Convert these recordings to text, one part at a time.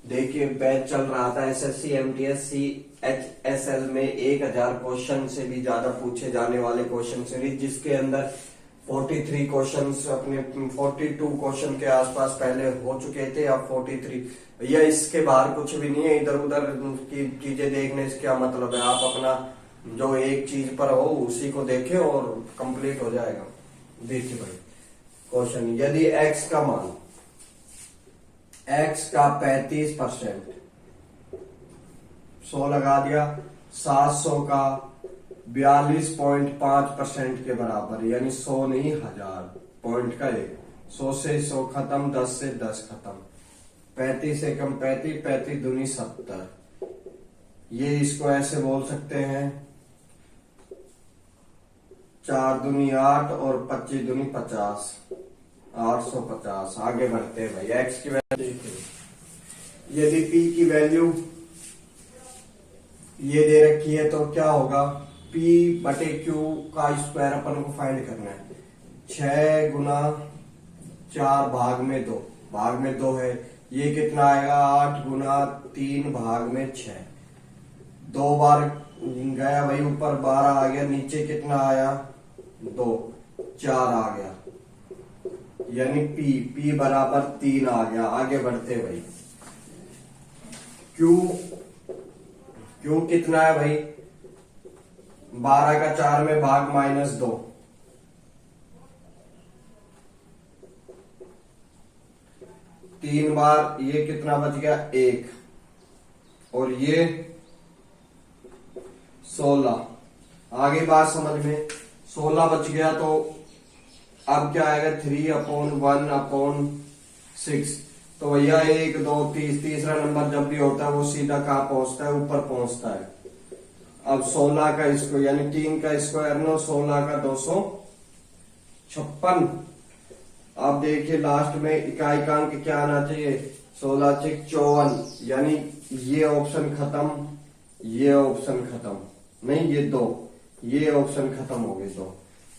देखिए बैच चल रहा था एसएससी एमटीएस CHSL में 1000 क्वेश्चन से भी ज्यादा पूछे जाने वाले क्वेश्चन सीरीज, जिसके अंदर 43 क्वेश्चन अपने 42 क्वेश्चन के आसपास पहले हो चुके थे। अब 43 या इसके बाहर कुछ भी नहीं है। इधर उधर की चीजें देखने से क्या मतलब है। आप अपना जो एक चीज पर हो उसी को देखें और कंप्लीट हो जाएगा। देखिए भाई क्वेश्चन, यदि x का मान x का 35% 100 लगा दिया, 700 का 42.5% के बराबर, यानी 100 नहीं 1000 पॉइंट का एक, 100 से 100 खत्म, 10 से 10 खत्म, 35 से कम 35, 35 दूनी 70। ये इसको ऐसे बोल सकते हैं 4 दूनी 8 और 25 दूनी 50, 850। आगे बढ़ते हैं भाई। x की वैल्यू देखिए, यदि p की वैल्यू ये दे रखी है तो क्या होगा, p बटे q का स्क्वायर अपन को फाइंड करना है। 6 गुना 4 भाग में 2, भाग में 2 है, ये कितना आएगा 8 गुना 3 भाग में 6, 2 बार गया भाई, ऊपर 12 आ गया, नीचे कितना आया 2, 4 आ गया, यानी p बराबर 3 आ गया। आगे बढ़ते भाई। q कितना है भाई, 12 का 4 में भाग -2, 3 बार, ये कितना बच गया 1, और ये 16। आगे बात समझ में, 16 बच गया तो अब क्या आएगा 3/1/6। तो भैया 1 2 तीसरा नंबर जब भी होता है वो सीधा कहाँ पहुंचता है, ऊपर पहुंचता है। अब 16 का स्क्वायर यानी 3 का स्क्वायर नो 16 का 256। अब देखिए लास्ट में इकाई का अंक क्या आना चाहिए, 16 × 54, यानी ये ऑप्शन खत्म, ये ऑप्शन खत्म, नहीं ये 2, ये ऑप्शन खत्म हो गए 2।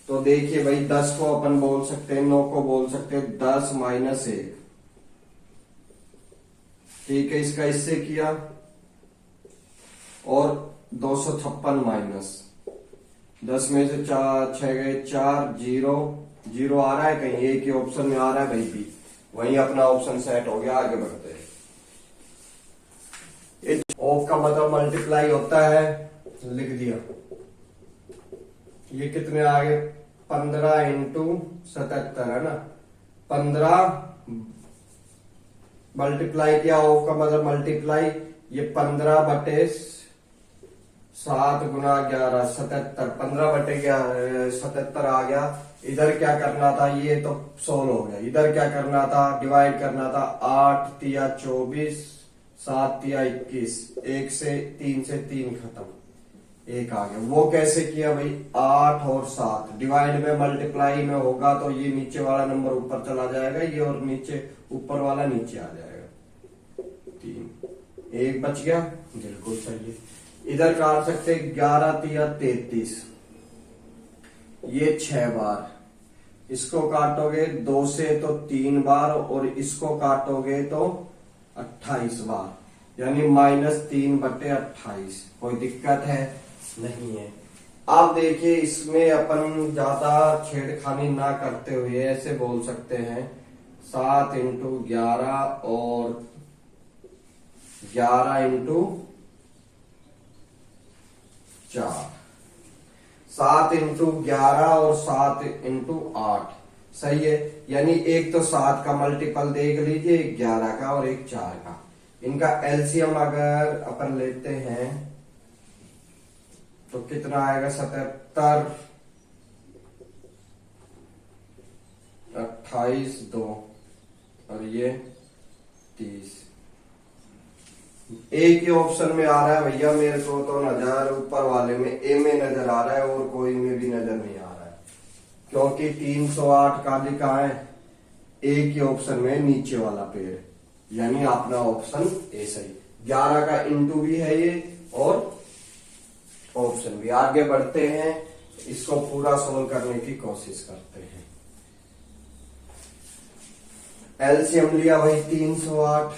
तो देखिए भाई 10 को अपन बोल सकते हैं, 9 को बोल सकते हैं 10 - 1, ठीक है। इसका इससे किया और 256 माइनस 10 में से 4 6 गए 4, 0 आ रहा है कहीं, एक ही ऑप्शन में आ रहा है भाई बी, वही अपना ऑप्शन सेट हो गया। आगे बढ़ते हैं। ऑफ का मतलब मल्टीप्लाई होता है, लिख दिया। ये कितने आ गए 15 × 77 है ना, 15 मल्टीप्लाई किया, ऑफ का मतलब मल्टीप्लाई, ये 15 बटे 7 गुना 11 77, 15 बटे 77 आ गया। इधर क्या करना था, ये तो सोल्व हो गया। इधर क्या करना था, डिवाइड करना था। 8 तिया 24, 7 तिया 21, 1 से 3 से 3 खत्म, 1 आ गया। वो कैसे किया भाई, 8 और 7 डिवाइड में मल्टीप्लाई में होगा तो ये नीचे वाला नंबर ऊपर चला जाएगा, ये और नीचे ऊपर वाला नीचे आ जाएगा। 3, 1 बच गया, बिल्कुल सही है। इधर काट सकते 11 तिया 33, ये 6 बार। इसको काटोगे 2 से तो 3 बार, और इसको काटोगे तो 28 बार, यानी -3/28। कोई दिक्कत है नहीं है। आप देखिए इसमें अपन ज्यादा छेड़खानी ना करते हुए ऐसे बोल सकते हैं 7 × 11 और 11 × 4, 7 × 11 और 7 × 8, सही है। यानी एक तो 7 का मल्टीपल देख लीजिए, 11 का और एक 4 का। इनका एलसीएम अगर अपन लेते हैं तो कितना आएगा 77, 28 2 और ये 30। एक ही ऑप्शन में आ रहा है भैया मेरे को तो नजर, ऊपर वाले में ए में नजर आ रहा है और कोई में भी नजर नहीं आ रहा है, क्योंकि 308 का लिखा है एक ही ऑप्शन में नीचे वाला पेड़, यानी अपना ऑप्शन ए सही। 11 का इंटू भी है ये और ऑप्शन भी। आगे बढ़ते हैं, इसको पूरा सोल्व करने की कोशिश करते हैं। एलसीएम लिया भाई 308,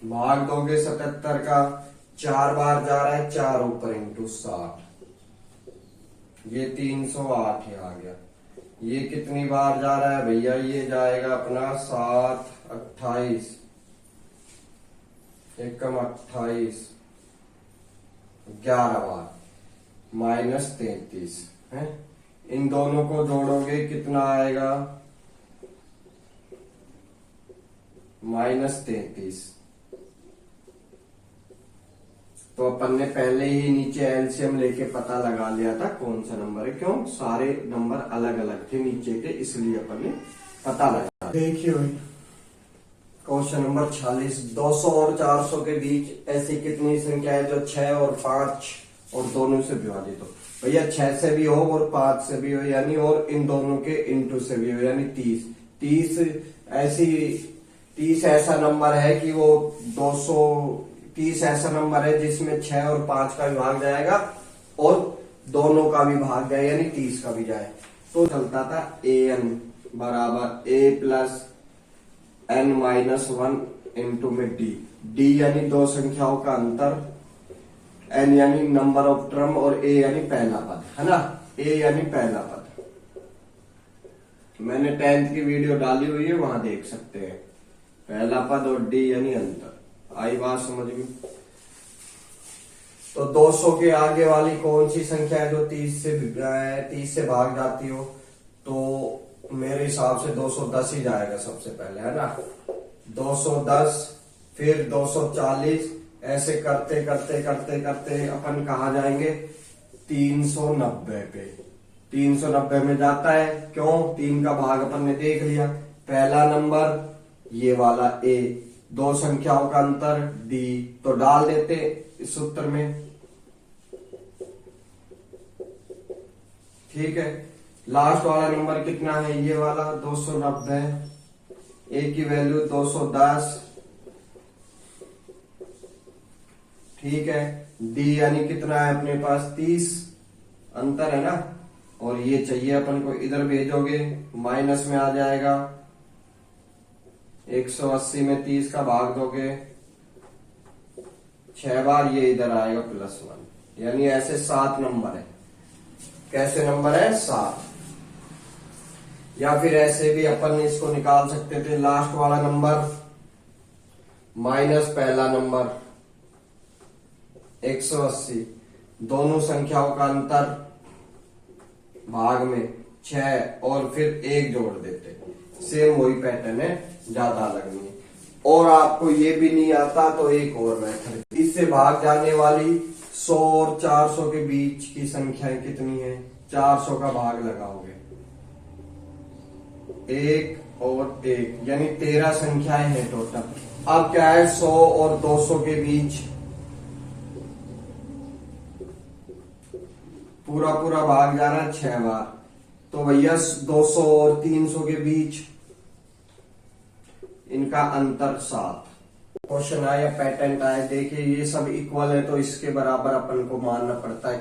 भाग दोगे 77 का, 4 बार जा रहा है, 4 ऊपर इंटू 60, ये 308 आ गया। ये कितनी बार जा रहा है भैया, ये जाएगा अपना 7 28 एकम 28 11 बार माइनस 33 है। इन दोनों को जोड़ोगे कितना आएगा, माइनस 33। तो अपन ने पहले ही नीचे एलसीएम लेके पता लगा लिया था कौन सा नंबर है, क्यों सारे नंबर अलग अलग थे नीचे के, इसलिए अपन ने पता लगा। देखिए क्वेश्चन नंबर 46, 200 और 400 के बीच ऐसी कितनी संख्या है जो 6 और 5 और दोनों से विभाजित हो। भैया 6 से भी हो और 5 से भी हो, यानी और इन दोनों के इंटू से भी हो, यानी 30 30 ऐसा नंबर है कि वो 230 ऐसा नंबर है जिसमें 6 और 5 का भी भाग जाएगा और दोनों का भी भाग जाए, यानी 30 का भी जाए। तो चलता था an बराबर a plus n minus 1 into में d यानी दो संख्याओं का अंतर, n यानी नंबर ऑफ टर्म और a यानी पहला पद, है ना। a यानी पहला पद, मैंने 10th की वीडियो डाली हुई है, वहां देख सकते हैं। पहला पद और d यानी अंतर। आई बात समझ में। तो 200 के आगे वाली कौन सी संख्या है जो 30 से भाग जाती हो, तो मेरे हिसाब से 210 ही जाएगा सबसे पहले, है ना। 210 फिर 240, ऐसे करते करते करते करते अपन कहा जाएंगे 390 पे। 390 में जाता है, क्यों, 3 का भाग अपन ने देख लिया। पहला नंबर ये वाला a, दो संख्याओं का अंतर d, तो डाल देते इस सूत्र में, ठीक है। लास्ट वाला नंबर कितना है, ये वाला 290, a की वैल्यू 210, ठीक है। d यानी कितना है अपने पास 30, अंतर है ना, और ये चाहिए अपन को, इधर भेजोगे माइनस में आ जाएगा। 180 में 30 का भाग दोगे 6 बार, ये इधर आएगा +1, यानी ऐसे 7 नंबर है। कैसे नंबर है, 7। या फिर ऐसे भी अपन इसको निकाल सकते थे, लास्ट वाला नंबर माइनस पहला नंबर 180, दोनों संख्याओं का अंतर भाग में 6 और फिर 1 जोड़ देते। सेम वही पैटर्न है, ज्यादा अलग नहीं है। और आपको ये भी नहीं आता तो एक और मेथड, इससे भाग जाने वाली 100 और 400 के बीच की संख्याएं कितनी है, 400 का भाग लगाओगे, 1 और 1 यानी 13 संख्याएं हैं टोटल। अब क्या है, 100 और 200 के बीच पूरा पूरा भाग जा रहा है 6 बार, तो भैया 200 और 300 के बीच इनका अंतर 7। क्वेश्चन आया, पैटर्न आया, देखिए ये सब इक्वल है तो इसके बराबर अपन को मानना पड़ता है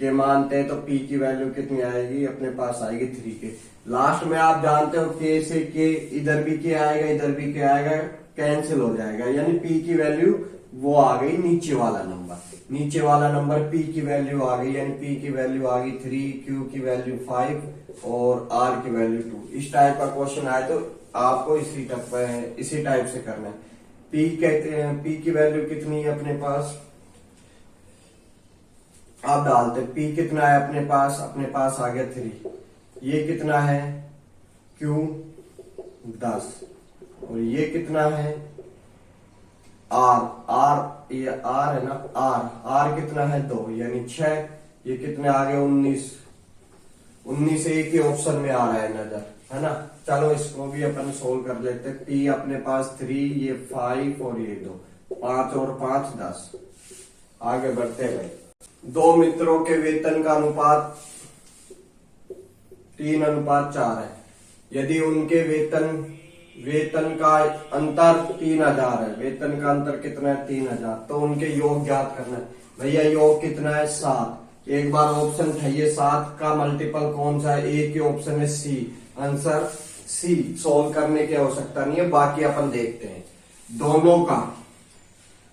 के मानते हैं तो p की वैल्यू कितनी आएगी, अपने पास आएगी 3 के। लास्ट में आप जानते हो k से k, इधर भी k आएगा इधर भी k आएगा, कैंसिल हो जाएगा, यानी p की वैल्यू वो आ गई नीचे वाला नंबर, नीचे वाला नंबर p की वैल्यू आ गई, यानी p की वैल्यू आ गई 3, q की वैल्यू 5 और r की वैल्यू 2। इस टाइप का क्वेश्चन आए तो आपको इसी टाइप से करना है। p कहते हैं, p की वैल्यू कितनी है अपने पास, आप डालते p कितना है अपने पास आ गया 3, ये कितना है q 10 और ये कितना है r, ये r है ना, r कितना है 2 यानी 6, ये कितने आ गए 19 एक ही ऑप्शन में आ रहा है नजर, है ना। चलो इसको भी अपन सोल्व कर लेते हैं। p अपने पास 3, ये 5 और ये 2, 5 और 5 10। आगे बढ़ते गए। दो मित्रों के वेतन का अनुपात 3:4 है। यदि उनके वेतन का अंतर 3000 है, वेतन का अंतर कितना है 3000, तो उनके योग ज्ञात करना है। भैया योग कितना है 7, एक बार ऑप्शन उठाइए, 7 का मल्टीपल कौन सा है, एक ही ऑप्शन है सी, आंसर सी सॉल्व करने की आवश्यकता नहीं है, बाकी अपन देखते हैं। दोनों का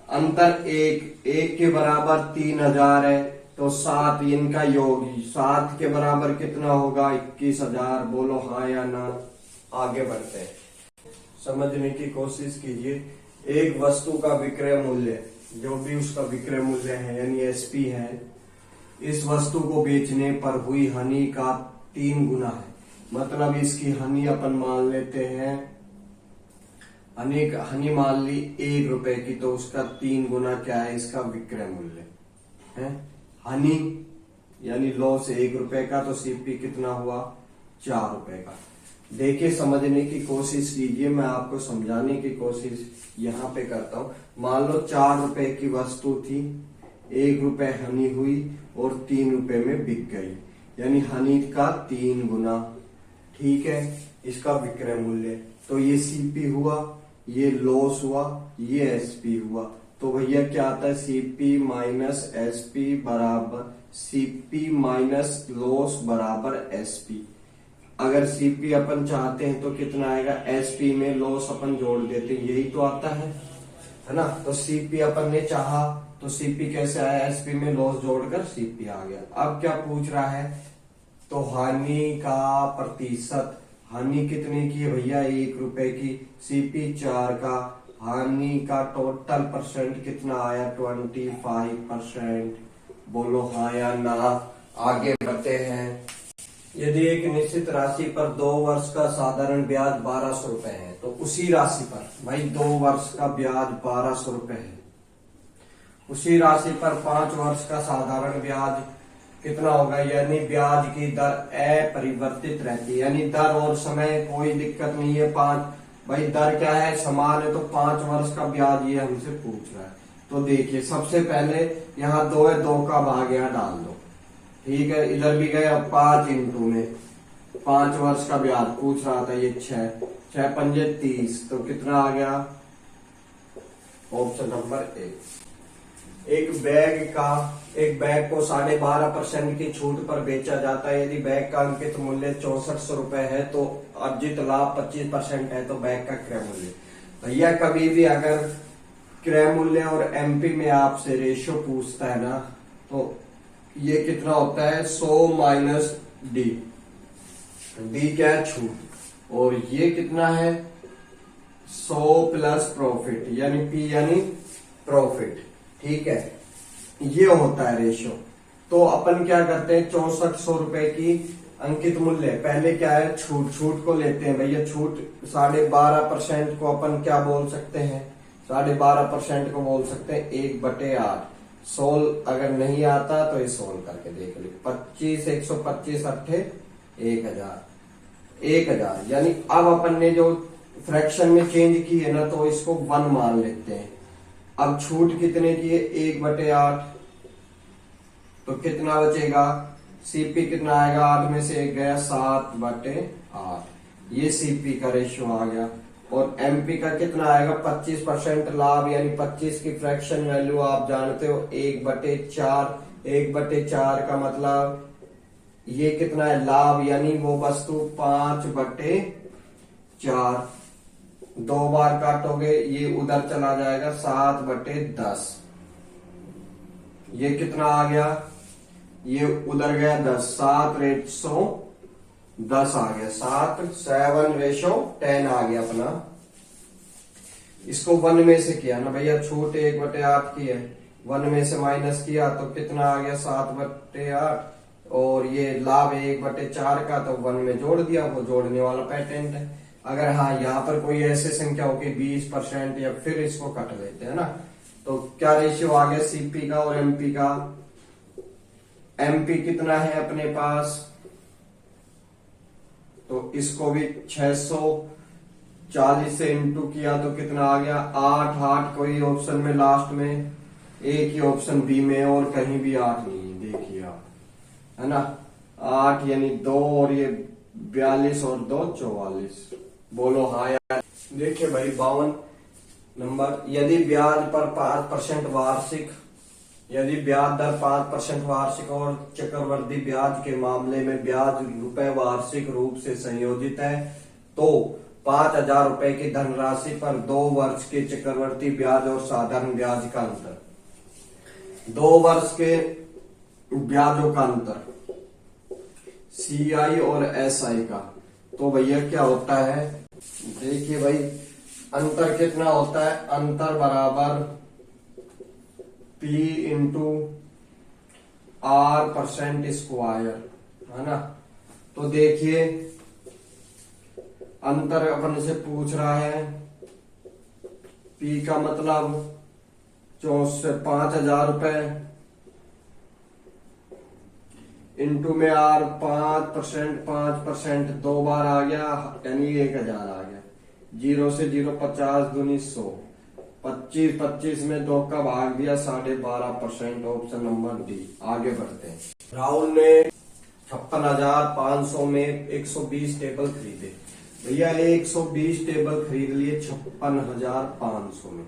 अंतर एक के बराबर 3000 है, तो 7 इनका योग 7 के बराबर कितना होगा 21,000। बोलो हाँ या ना। आगे बढ़ते हैं, समझने की कोशिश कीजिए। एक वस्तु का विक्रय मूल्य, जो भी उसका विक्रय मूल्य है यानी एसपी है, इस वस्तु को बेचने पर हुई हानि का 3 गुना है। मतलब इसकी हानि अपन मान लेते हैं, हानि मान ली 1 रुपए की, तो उसका 3 गुना क्या है इसका विक्रय मूल्य है। हानि यानी लॉस 1 रुपए का, तो सीपी कितना हुआ 4 रुपए का। देखिए समझने की कोशिश कीजिए, मैं आपको समझाने की कोशिश यहाँ पे करता हूँ। मान लो 4 रुपए की वस्तु थी, 1 रुपए हानि हुई और 3 रुपए में बिक गई, यानी हानि का 3 गुना। ठीक है, इसका विक्रय मूल्य, तो ये सीपी हुआ, ये लॉस हुआ, ये एसपी हुआ। तो भैया क्या आता है, सीपी माइनस एसपी बराबर सीपी माइनस लॉस बराबर एसपी। अगर सीपी अपन चाहते हैं तो कितना आएगा, एसपी में लॉस अपन जोड़ देते हैं, यही तो आता है ना। तो सीपी अपन ने चाहा तो सीपी कैसे आया, एसपी में लॉस जोड़कर सीपी आ गया। अब क्या पूछ रहा है, तो हानि का प्रतिशत, हानि कितने की है भैया 1 रुपए की, सीपी 4 का, हानि का टोटल परसेंट कितना आया 25%। बोलो हाँ या ना। आगे बढ़ते हैं। यदि एक निश्चित राशि पर 2 वर्ष का साधारण ब्याज 1200 रुपए है, तो उसी राशि पर भाई 2 वर्ष का ब्याज 1200 रुपए है, उसी राशि पर 5 वर्ष का साधारण ब्याज कितना होगा, यानी ब्याज की दर अपरिवर्तित रहती है, यानी दर और समय कोई दिक्कत नहीं है। 5 भाई दर क्या है, समान है, तो 5 वर्ष का ब्याज ये हमसे पूछ रहा है। तो देखिए सबसे पहले यहाँ 2 है, 2 का भाग यहाँ डाल दो। ठीक है, इधर भी गए, अब 5 इंटू में 5 वर्ष का ब्याज पूछ रहा था, ये 6 पंजे 30, तो कितना आ गया ऑप्शन नंबर 1। एक बैग को 12.5% की छूट पर बेचा जाता है। यदि बैग का अंकित मूल्य 6400 रुपए है, तो अर्जित लाभ 25% है, तो बैग का क्रय मूल्य। भैया कभी भी अगर क्रय मूल्य और एमपी में आपसे रेशियो पूछता है ना, तो ये कितना होता है 100 माइनस डी, डी क्या है छूट, और ये कितना है 100 प्लस प्रॉफिट, यानी पी यानी प्रॉफिट। ठीक है, ये होता है रेशियो। तो अपन क्या करते हैं, 6400 रुपए की अंकित मूल्य, पहले क्या है छूट को लेते हैं भैया। छूट 12.5% को अपन क्या बोल सकते हैं, 12.5% को बोल सकते हैं 1/8। सोल्व अगर नहीं आता तो ये सोल्व करके देख लो। 25 125 अट्ठे 1000, यानी अब अपन ने जो फ्रैक्शन में चेंज की है ना, तो इसको 1 मान लेते हैं। अब छूट कितने की है 1/8, तो कितना बचेगा, सीपी कितना आएगा, 8 में से 1 गया 7/8, ये सीपी का रेशियो आ गया। और एमपी का कितना आएगा 25% लाभ, यानी 25 की फ्रैक्शन वैल्यू आप जानते हो 1/4। 1/4 का मतलब ये कितना है लाभ, यानी वो वस्तु 5/4। 2 बार काटोगे ये उधर चला जाएगा 7/10। ये कितना आ गया, ये उधर गया 10, 7/10 आ गया, 7/10 आ गया अपना। इसको 1 में से किया ना भैया, छूट 1/8 की है, 1 में से माइनस किया तो कितना आ गया 7/8, और ये लाभ 1/4 का, तो 1 में जोड़ दिया, वो जोड़ने वाला पैटर्न है। अगर हाँ यहाँ पर कोई ऐसे संख्या हो कि 20% या फिर इसको कट लेते हैं ना, तो क्या रेशियो आ गया सीपी का और एमपी का। एमपी कितना है अपने पास, तो इसको भी 640 से इंटू किया तो कितना आ गया 8 कोई ऑप्शन में लास्ट में, एक ही ऑप्शन बी में, और कहीं भी 8 नहीं है, देखिए आप, है ना 8 यानी 2, और ये 42 और 2 44। बोलो हाँ यार। देखिए भाई 52 नंबर, यदि ब्याज पर 5% वार्षिक, यदि ब्याज दर 5% वार्षिक और चक्रवृद्धि ब्याज के मामले में ब्याज रुपए वार्षिक रूप से संयोजित है, तो 5,000 रुपए की धनराशि पर 2 वर्ष के चक्रवर्ती ब्याज और साधारण ब्याज का अंतर, 2 वर्ष के ब्याजों का अंतर CI और SI का। तो भैया क्या होता है, देखिए भाई अंतर कितना होता है, अंतर बराबर P इंटू R%², है ना। तो देखिए अंतर अपन से पूछ रहा है, P का मतलब 5,000 रुपए इंटू में R 5%, 2 बार आ गया यानी 1,000 आ गया। 0 से 0 50 दूनी 100, 25 में 2 का भाग दिया 12.5%, ऑप्शन नंबर डी। आगे बढ़ते हैं। राहुल ने 56,500 में 120 टेबल खरीदे। भैया 120 टेबल खरीद लिए 56,500 में।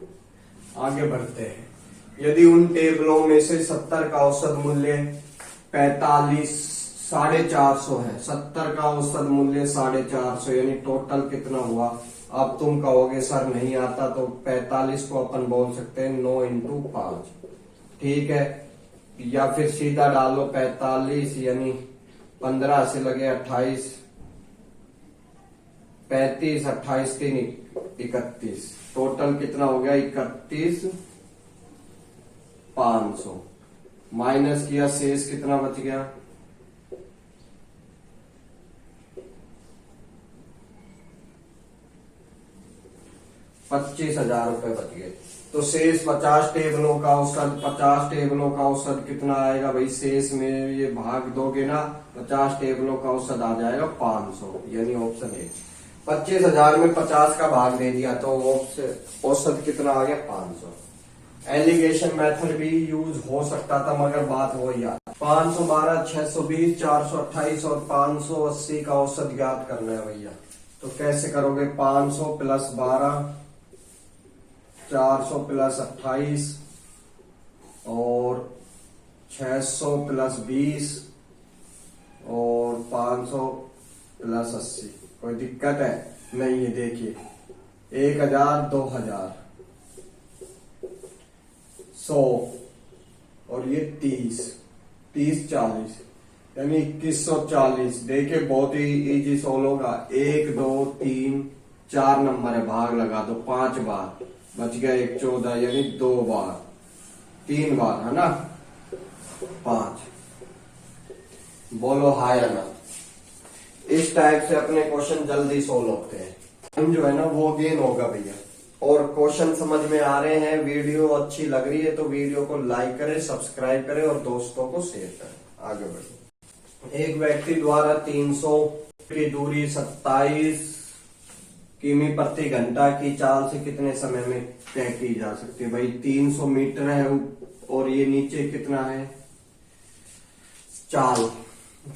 आगे बढ़ते हैं। यदि उन टेबलों में से 70 का औसत मूल्य 450 है, 70 का औसत मूल्य 450, यानी टोटल कितना हुआ। अब तुम कहोगे सर नहीं आता, तो 45 को अपन बोल सकते हैं 9 इंटू 5, ठीक है। या फिर सीधा डालो 45 यानी 15 से लगे 28, 35, 28, 3 31, टोटल कितना हो गया 31,500। माइनस किया, शेष कितना बच गया 25,000 रुपए बच गए। तो शेष 50 टेबलों का औसत, 50 टेबलों का औसत कितना आएगा भाई, शेष में ये भाग दोगे ना, 50 टेबलों का औसत आ जाएगा 500, यानी ऑप्शन ए। 25,000 में 50 का भाग दे दिया तो औसत कितना आ गया 500। एलिगेशन मेथड भी यूज हो सकता था, मगर बात हो यार 512, 620, 428 और 580 का औसत ज्ञात करना है भैया। तो कैसे करोगे, 500 प्लस 12, 400 प्लस 28 और 600 प्लस 20 और 500 प्लस 80। कोई दिक्कत है नहीं है। देखिए 1,000, 2,000, 100 और ये 30, 40 यानी 2140। देखिए बहुत ही इजी सोल्व होगा। 1, 2, 3, 4 नंबर है, भाग लगा दो 5 बार, बच गया 1, 14 यानी 2 बार, 3 बार, है ना 5। बोलो हाय या ना। इस टाइप से अपने क्वेश्चन जल्दी सोल्व होते हैं। टाइम जो है ना वो गेन होगा भैया। और क्वेश्चन समझ में आ रहे हैं, वीडियो अच्छी लग रही है तो वीडियो को लाइक करें, सब्सक्राइब करें और दोस्तों को शेयर करें। आगे बढ़े। एक व्यक्ति द्वारा 300 की दूरी 27 किमी प्रति घंटा की चाल से कितने समय में तय की जा सकती है। भाई 300 मीटर है और ये नीचे कितना है, चाल।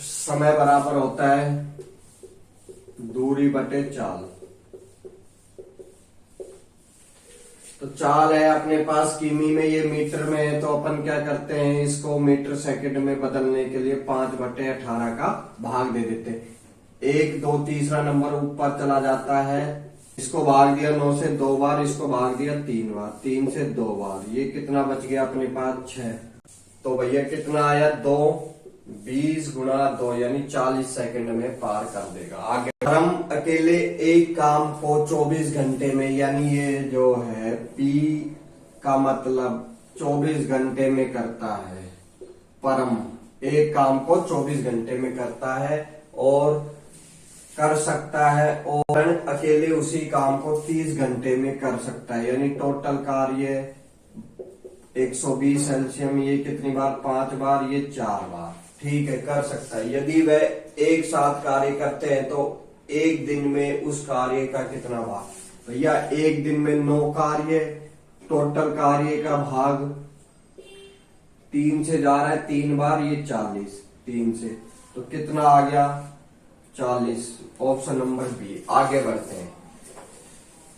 समय बराबर होता है दूरी बटे चाल। तो चाल है अपने पास किमी में, ये मीटर में है, तो अपन क्या करते हैं, इसको मीटर सेकंड में बदलने के लिए 5/18 का भाग दे देते हैं। 1, 2 तीसरा नंबर ऊपर चला जाता है, इसको भाग दिया 9 से 2 बार, इसको भाग दिया 3 बार, 3 से 2 बार, ये कितना बच गया अपने पास 6। तो भैया कितना आया 2, 20 गुणा 2 यानी 40 सेकंड में पार कर देगा। आगे हम अकेले एक काम को 24 घंटे में, यानी ये जो है P का मतलब 24 घंटे में करता है। परम एक काम को 24 घंटे में करता है और कर सकता है, और अकेले उसी काम को 30 घंटे में कर सकता है, यानी टोटल कार्य 120 एलसीएम। ये कितनी बार, 5 बार, ये 4 बार, ठीक है, कर सकता है। यदि वह एक साथ कार्य करते हैं तो एक दिन में उस कार्य का कितना भाग। भैया एक दिन में 9 कार्य, टोटल कार्य का भाग 3 से जा रहा है 3 बार, ये 40, 3 से, तो कितना आ गया 40, ऑप्शन नंबर बी। आगे बढ़ते हैं।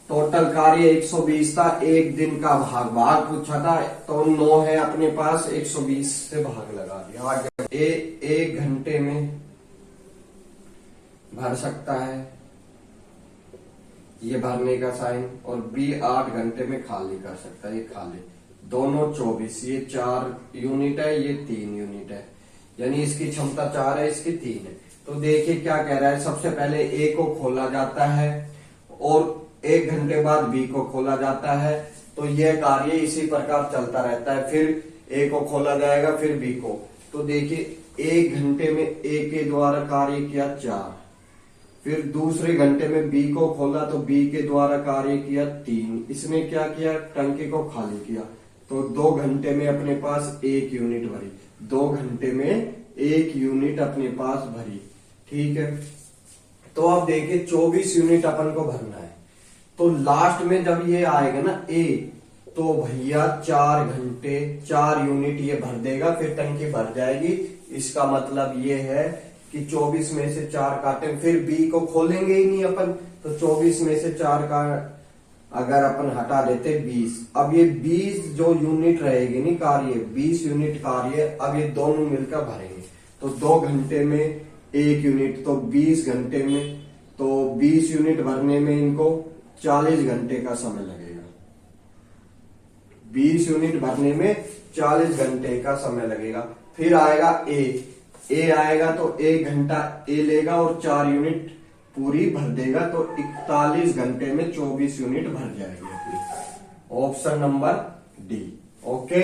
टोटल कार्य 120 था, एक दिन का भाग पूछा था, तो 9 है अपने पास, 120 से भाग लगा दिया। आगे एक घंटे में भर सकता है ये भरने का साइन, और बी 8 घंटे में खाली कर सकता है, ये खाली दोनों 24। ये 4 यूनिट है, ये 3 यूनिट है, यानी इसकी क्षमता 4 है, इसकी 3 है। तो देखिए क्या कह रहा है, सबसे पहले ए को खोला जाता है और 1 घंटे बाद बी को खोला जाता है। तो यह कार्य इसी प्रकार चलता रहता है, फिर ए को खोला जाएगा फिर बी को। तो देखिए 1 घंटे में ए के द्वारा कार्य किया 4, फिर दूसरे घंटे में बी को खोला तो बी के द्वारा कार्य किया 3, इसने क्या किया, टंकी को खाली किया। तो 2 घंटे में अपने पास 1 यूनिट भरी, 2 घंटे में 1 यूनिट अपने पास भरी। ठीक है, तो अब देखिए 24 यूनिट अपन को भरना है। तो लास्ट में जब ये आएगा ना ए, तो भैया 4 घंटे 4 यूनिट ये भर देगा, फिर टंकी भर जाएगी। इसका मतलब ये है कि 24 में से 4 काटे, फिर बी को खोलेंगे ही नहीं अपन, तो 24 में से 4 का अगर अपन हटा देते 20, अब ये 20 जो यूनिट रहेगी नहीं कार्य, 20 यूनिट कार्य अब ये दोनों मिलकर भरेंगे। तो 2 घंटे में 1 यूनिट, तो 20 घंटे में, तो 20 यूनिट भरने में इनको 40 घंटे का समय लगेगा। 20 यूनिट भरने में 40 घंटे का समय लगेगा। फिर आएगा ए आएगा तो 1 घंटा ए लेगा और 4 यूनिट पूरी भर देगा, तो 41 घंटे में 24 यूनिट भर जाएगी। Option number D. ओके।